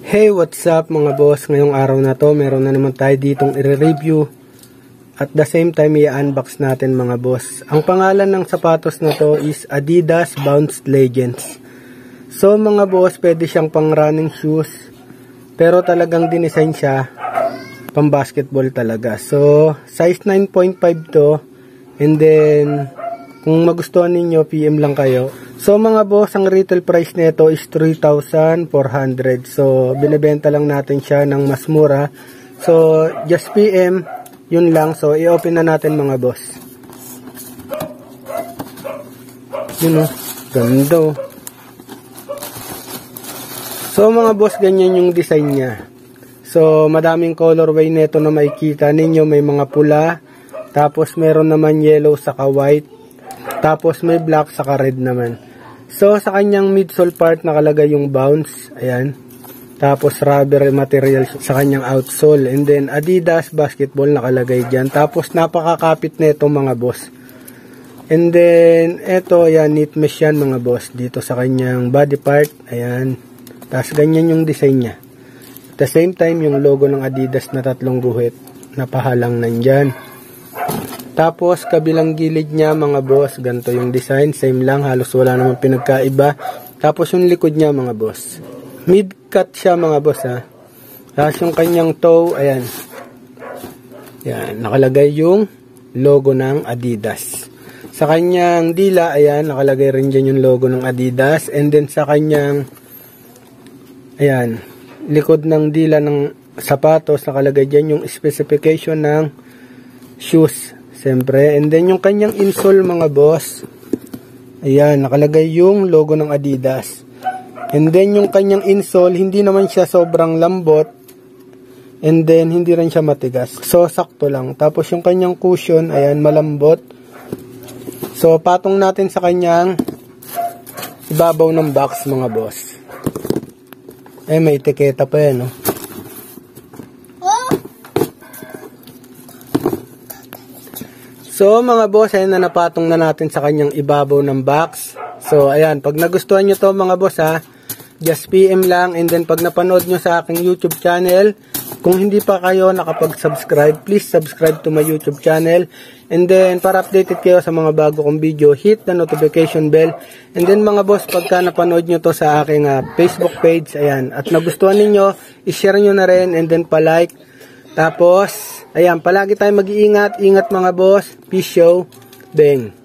Hey, what's up mga boss? Ngayong araw na to, meron na naman tayo ditong i-review. At the same time, i-unbox natin mga boss. Ang pangalan ng sapatos na to is Adidas Bounce Legends. So mga boss, pwede siyang pang running shoes. Pero talagang dinesign siya pang basketball talaga. So, size 9.5 to. And then, kung magustuhan ninyo, PM lang kayo. So mga boss, ang retail price nito is 3,400. So binebenta lang natin siya ng mas mura. So just PM, yun lang. So i-open na natin mga boss. Yun o, ganda. So mga boss, ganyan yung design niya. So madaming colorway nito na makikita ninyo. May mga pula, tapos meron naman yellow saka white, tapos may black saka red naman. So, sa kanyang midsole part nakalagay yung bounce. Ayan. Tapos, rubber material sa kanyang outsole. And then, Adidas basketball nakalagay dyan. Tapos, napakakapit na ito mga boss. And then, eto, ayan, knit mesh yan mga boss. Dito sa kanyang body part. Ayan. Tapos, ganyan yung design niya. At the same time, yung logo ng Adidas na tatlong guhit. Napahalang nandyan. Tapos, kabilang gilid niya mga boss, ganito yung design, same lang, halos wala namang pinagkaiba. Tapos yung likod niya mga boss, mid-cut siya mga boss ha. Tapos yung kanyang toe, ayan. Yan, nakalagay yung logo ng Adidas. Sa kanyang dila, ayan, nakalagay rin dyan yung logo ng Adidas. And then sa kanyang, ayan, likod ng dila ng sapatos, nakalagay dyan yung specification ng shoes. Siyempre, and then yung kanyang insole mga boss, ayan, nakalagay yung logo ng Adidas. And then yung kanyang insole, hindi naman siya sobrang lambot, and then hindi rin siya matigas. So, sakto lang. Tapos yung kanyang cushion, ayan, malambot. So, patong natin sa kanyang ibabaw ng box mga boss. Eh, may etiketa pa yan, no? So mga boss, ayan na napatong na natin sa kanyang ibabaw ng box. So ayan, pag nagustuhan nyo to mga boss ha, just PM lang. And then pag napanood nyo sa aking YouTube channel, kung hindi pa kayo nakapag-subscribe, please subscribe to my YouTube channel. And then para updated kayo sa mga bago kong video, hit the notification bell. And then mga boss, pagka napanood nyo to sa aking Facebook page, ayan, at nagustuhan ninyo, i-share nyo na rin and then pa-like. Tapos, ayan, palagi tayong mag-iingat. Ingat mga boss. Peace show. Bang.